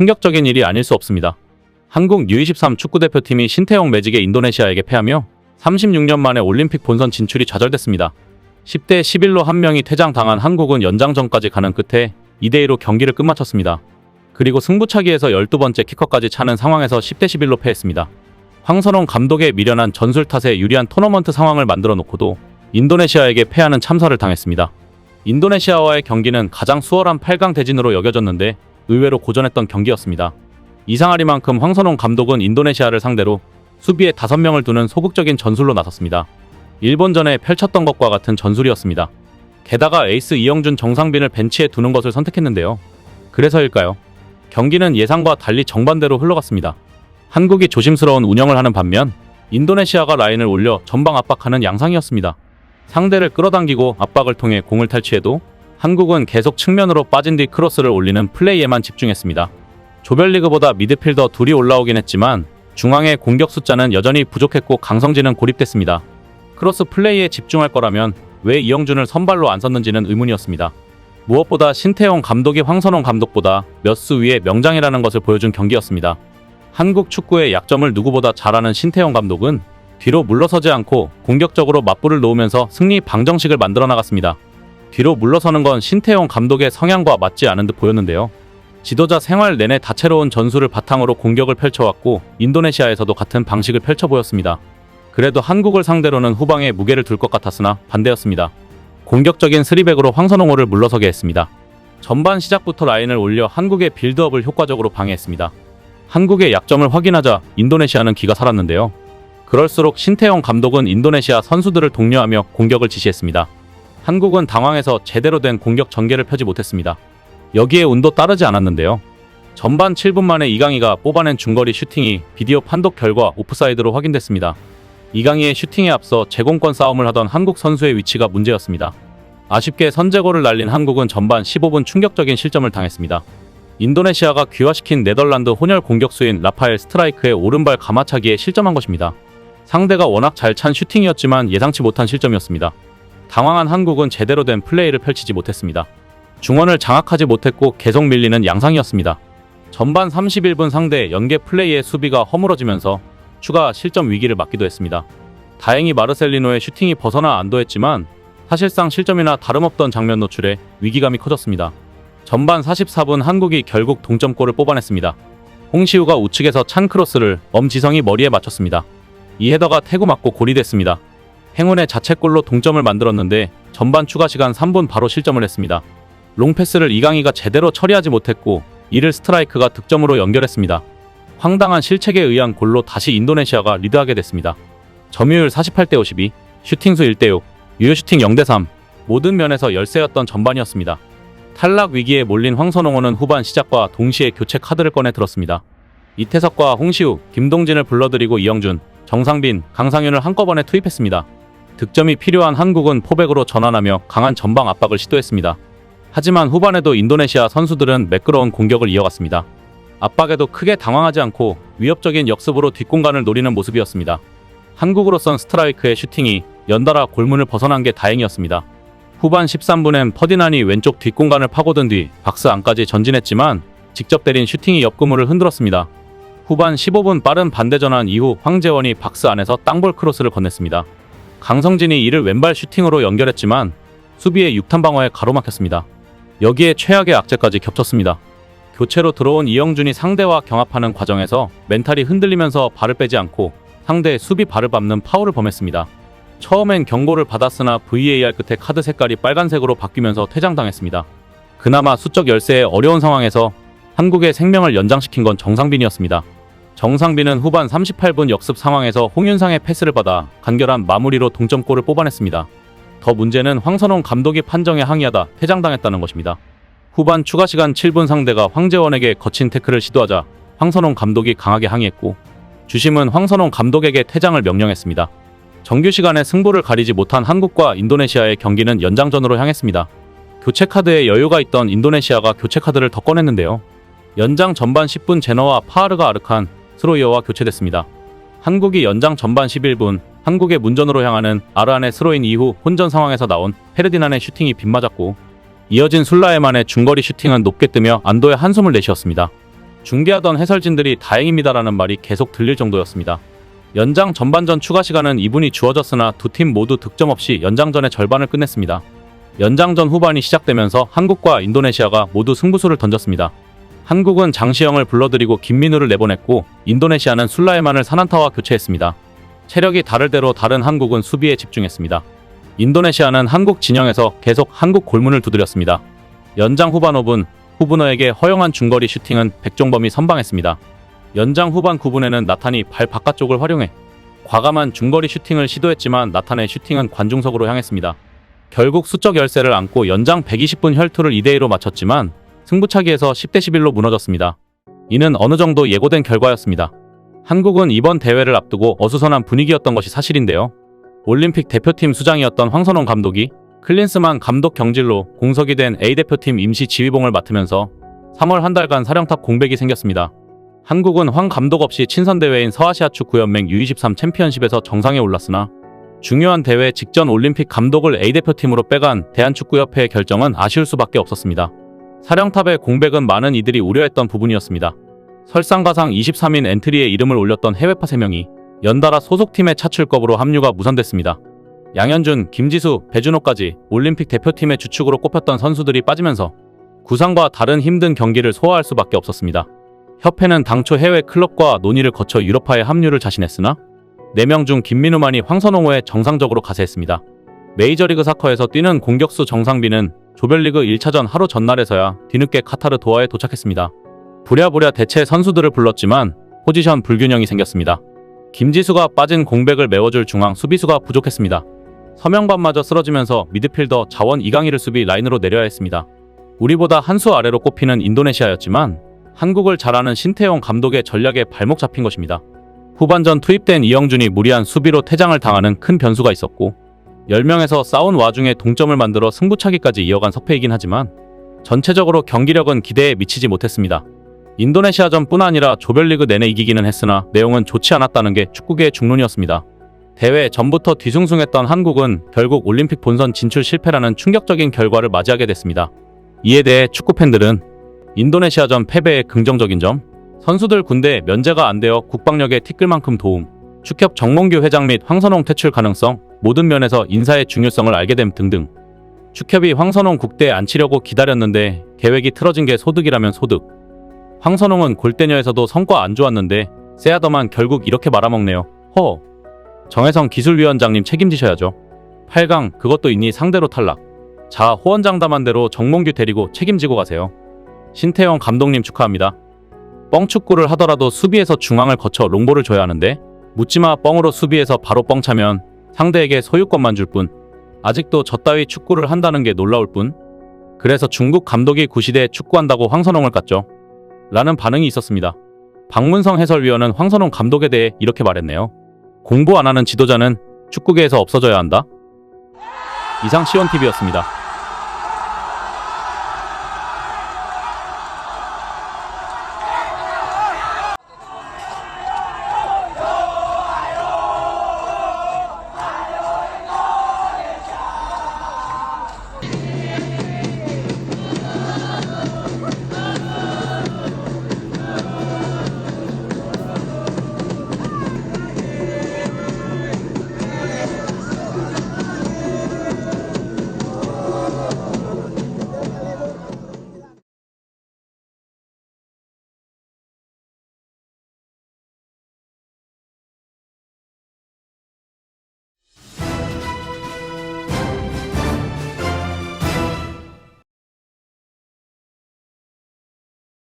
충격적인 일이 아닐 수 없습니다. 한국 U23 축구대표팀이 신태용 매직의 인도네시아에게 패하며 36년 만에 올림픽 본선 진출이 좌절됐습니다. 10대 11로 한 명이 퇴장당한 한국은 연장전까지 가는 끝에 2대2로 경기를 끝마쳤습니다. 그리고 승부차기에서 12번째 키커까지 차는 상황에서 10대 11로 패했습니다. 황선홍 감독의 미련한 전술 탓에 유리한 토너먼트 상황을 만들어 놓고도 인도네시아에게 패하는 참사를 당했습니다. 인도네시아와의 경기는 가장 수월한 8강 대진으로 여겨졌는데 의외로 고전했던 경기였습니다. 이상하리만큼 황선홍 감독은 인도네시아를 상대로 수비에 5명을 두는 소극적인 전술로 나섰습니다. 일본전에 펼쳤던 것과 같은 전술이었습니다. 게다가 에이스 이영준, 정상빈을 벤치에 두는 것을 선택했는데요. 그래서일까요? 경기는 예상과 달리 정반대로 흘러갔습니다. 한국이 조심스러운 운영을 하는 반면 인도네시아가 라인을 올려 전방 압박하는 양상이었습니다. 상대를 끌어당기고 압박을 통해 공을 탈취해도 한국은 계속 측면으로 빠진 뒤 크로스를 올리는 플레이에만 집중했습니다. 조별리그보다 미드필더 둘이 올라오긴 했지만 중앙의 공격 숫자는 여전히 부족했고 강성진은 고립됐습니다. 크로스 플레이에 집중할 거라면 왜 이영준을 선발로 안 썼는지는 의문이었습니다. 무엇보다 신태용 감독이 황선홍 감독보다 몇 수 위의 명장이라는 것을 보여준 경기였습니다. 한국 축구의 약점을 누구보다 잘 아는 신태용 감독은 뒤로 물러서지 않고 공격적으로 맞불을 놓으면서 승리 방정식을 만들어 나갔습니다. 뒤로 물러서는 건 신태용 감독의 성향과 맞지 않은 듯 보였는데요. 지도자 생활 내내 다채로운 전술을 바탕으로 공격을 펼쳐왔고 인도네시아에서도 같은 방식을 펼쳐 보였습니다. 그래도 한국을 상대로는 후방에 무게를 둘 것 같았으나 반대였습니다. 공격적인 3백으로 황선홍호를 물러서게 했습니다. 전반 시작부터 라인을 올려 한국의 빌드업을 효과적으로 방해했습니다. 한국의 약점을 확인하자 인도네시아는 기가 살았는데요. 그럴수록 신태용 감독은 인도네시아 선수들을 독려하며 공격을 지시했습니다. 한국은 당황해서 제대로 된 공격 전개를 펴지 못했습니다. 여기에 운도 따르지 않았는데요. 전반 7분 만에 이강희가 뽑아낸 중거리 슈팅이 비디오 판독 결과 오프사이드로 확인됐습니다. 이강희의 슈팅에 앞서 제공권 싸움을 하던 한국 선수의 위치가 문제였습니다. 아쉽게 선제골을 날린 한국은 전반 15분 충격적인 실점을 당했습니다. 인도네시아가 귀화시킨 네덜란드 혼혈 공격수인 라파엘 스트라이크의 오른발 가마차기에 실점한 것입니다. 상대가 워낙 잘 찬 슈팅이었지만 예상치 못한 실점이었습니다. 당황한 한국은 제대로 된 플레이를 펼치지 못했습니다. 중원을 장악하지 못했고 계속 밀리는 양상이었습니다. 전반 31분 상대 연계 플레이의 수비가 허물어지면서 추가 실점 위기를 맞기도 했습니다. 다행히 마르셀리노의 슈팅이 벗어나 안도했지만 사실상 실점이나 다름없던 장면 노출에 위기감이 커졌습니다. 전반 44분 한국이 결국 동점골을 뽑아냈습니다. 홍시우가 우측에서 찬 크로스를 엄지성이 머리에 맞췄습니다. 이 헤더가 태구 맞고 골이 됐습니다. 행운의 자책골로 동점을 만들었는데 전반 추가 시간 3분 바로 실점을 했습니다. 롱패스를 이강희가 제대로 처리하지 못했고 이를 스트라이크가 득점으로 연결했습니다. 황당한 실책에 의한 골로 다시 인도네시아가 리드하게 됐습니다. 점유율 48대 52, 슈팅수 1대6, 유효슈팅 0대3, 모든 면에서 열세였던 전반이었습니다. 탈락 위기에 몰린 황선홍호는 후반 시작과 동시에 교체 카드를 꺼내 들었습니다. 이태석과 홍시우, 김동진을 불러들이고 이영준, 정상빈, 강상윤을 한꺼번에 투입했습니다. 득점이 필요한 한국은 포백으로 전환하며 강한 전방 압박을 시도했습니다. 하지만 후반에도 인도네시아 선수들은 매끄러운 공격을 이어갔습니다. 압박에도 크게 당황하지 않고 위협적인 역습으로 뒷공간을 노리는 모습이었습니다. 한국으로선 스트라이크의 슈팅이 연달아 골문을 벗어난 게 다행이었습니다. 후반 13분엔 퍼디난이 왼쪽 뒷공간을 파고든 뒤 박스 안까지 전진했지만 직접 때린 슈팅이 옆구물을 흔들었습니다. 후반 15분 빠른 반대 전환 이후 황재원이 박스 안에서 땅볼 크로스를 건넸습니다. 강성진이 이를 왼발 슈팅으로 연결했지만 수비의 6탄 방어에 가로막혔습니다. 여기에 최악의 악재까지 겹쳤습니다. 교체로 들어온 이영준이 상대와 경합하는 과정에서 멘탈이 흔들리면서 발을 빼지 않고 상대의 수비 발을 밟는 파울을 범했습니다. 처음엔 경고를 받았으나 VAR 끝에 카드 색깔이 빨간색으로 바뀌면서 퇴장당했습니다. 그나마 수적 열세의 어려운 상황에서 한국의 생명을 연장시킨 건 정상빈이었습니다. 정상빈은 후반 38분 역습 상황에서 홍윤상의 패스를 받아 간결한 마무리로 동점골을 뽑아냈습니다. 더 문제는 황선홍 감독이 판정에 항의하다 퇴장당했다는 것입니다. 후반 추가 시간 7분 상대가 황재원에게 거친 태클을 시도하자 황선홍 감독이 강하게 항의했고 주심은 황선홍 감독에게 퇴장을 명령했습니다. 정규 시간에 승부를 가리지 못한 한국과 인도네시아의 경기는 연장전으로 향했습니다. 교체 카드에 여유가 있던 인도네시아가 교체 카드를 더 꺼냈는데요. 연장 전반 10분 제너와 파하르가 아르칸, 스로이어와 교체됐습니다. 한국이 연장 전반 11분 한국의 문전으로 향하는 아르안의 스로인 이후 혼전 상황에서 나온 페르디난의 슈팅이 빗맞았고 이어진 술라에만의 중거리 슈팅은 높게 뜨며 안도의 한숨을 내쉬었습니다. 중계하던 해설진들이 다행입니다라는 말이 계속 들릴 정도였습니다. 연장 전반전 추가 시간은 2분이 주어졌으나 두 팀 모두 득점 없이 연장전의 절반을 끝냈습니다. 연장전 후반이 시작되면서 한국과 인도네시아가 모두 승부수를 던졌습니다. 한국은 장시영을 불러들이고 김민우를 내보냈고 인도네시아는 술라에만을 사난타와 교체했습니다. 체력이 다를 대로 다른 한국은 수비에 집중했습니다. 인도네시아는 한국 진영에서 계속 한국 골문을 두드렸습니다. 연장 후반 5분, 후브너에게 허용한 중거리 슈팅은 백종범이 선방했습니다. 연장 후반 9분에는 나탄이 발 바깥쪽을 활용해 과감한 중거리 슈팅을 시도했지만 나탄의 슈팅은 관중석으로 향했습니다. 결국 수적 열세를 안고 연장 120분 혈투를 2대2로 마쳤지만 승부차기에서 10대 11로 무너졌습니다. 이는 어느 정도 예고된 결과였습니다. 한국은 이번 대회를 앞두고 어수선한 분위기였던 것이 사실인데요. 올림픽 대표팀 수장이었던 황선홍 감독이 클린스만 감독 경질로 공석이 된 A대표팀 임시 지휘봉을 맡으면서 3월 한 달간 사령탑 공백이 생겼습니다. 한국은 황 감독 없이 친선대회인 서아시아 축구연맹 U23 챔피언십에서 정상에 올랐으나 중요한 대회 직전 올림픽 감독을 A대표팀으로 빼간 대한축구협회의 결정은 아쉬울 수밖에 없었습니다. 사령탑의 공백은 많은 이들이 우려했던 부분이었습니다. 설상가상 23인 엔트리에 이름을 올렸던 해외파 3명이 연달아 소속팀의 차출급으로 합류가 무산됐습니다. 양현준, 김지수, 배준호까지 올림픽 대표팀의 주축으로 꼽혔던 선수들이 빠지면서 구상과 다른 힘든 경기를 소화할 수밖에 없었습니다. 협회는 당초 해외 클럽과 논의를 거쳐 유럽파에 합류를 자신했으나 4명 중 김민우만이 황선홍호에 정상적으로 가세했습니다. 메이저리그 사커에서 뛰는 공격수 정상빈은 조별리그 1차전 하루 전날에서야 뒤늦게 카타르 도하에 도착했습니다. 부랴부랴 대체 선수들을 불렀지만 포지션 불균형이 생겼습니다. 김지수가 빠진 공백을 메워줄 중앙 수비수가 부족했습니다. 서명반마저 쓰러지면서 미드필더 자원 이강희를 수비 라인으로 내려야 했습니다. 우리보다 한 수 아래로 꼽히는 인도네시아였지만 한국을 잘 아는 신태용 감독의 전략에 발목 잡힌 것입니다. 후반전 투입된 이영준이 무리한 수비로 퇴장을 당하는 큰 변수가 있었고 10명에서 싸운 와중에 동점을 만들어 승부차기까지 이어간 석패이긴 하지만 전체적으로 경기력은 기대에 미치지 못했습니다. 인도네시아전뿐 아니라 조별리그 내내 이기기는 했으나 내용은 좋지 않았다는 게 축구계의 중론이었습니다. 대회 전부터 뒤숭숭했던 한국은 결국 올림픽 본선 진출 실패라는 충격적인 결과를 맞이하게 됐습니다. 이에 대해 축구팬들은 인도네시아전 패배의 긍정적인 점, 선수들 군대 면제가 안 되어 국방력에 티끌 만큼 도움, 축협 정몽규 회장 및 황선홍 퇴출 가능성, 모든 면에서 인사의 중요성을 알게 됨 등등. 축협이 황선홍 국대에 앉히려고 기다렸는데 계획이 틀어진 게 소득이라면 소득. 황선홍은 골대녀에서도 성과 안 좋았는데 세아더만 결국 이렇게 말아먹네요. 허. 정혜성 기술위원장님 책임지셔야죠. 8강 그것도 있니 상대로 탈락. 자, 호언장담한 대로 정몽규 데리고 책임지고 가세요. 신태용 감독님 축하합니다. 뻥축구를 하더라도 수비에서 중앙을 거쳐 롱볼을 줘야 하는데 묻지마 뻥으로 수비에서 바로 뻥 차면 상대에게 소유권만 줄 뿐. 아직도 저 따위 축구를 한다는 게 놀라울 뿐. 그래서 중국 감독이 구시대에 축구한다고 황선홍을 깠죠. 라는 반응이 있었습니다. 박문성 해설위원은 황선홍 감독에 대해 이렇게 말했네요. 공부 안 하는 지도자는 축구계에서 없어져야 한다. 이상 C1TV였습니다.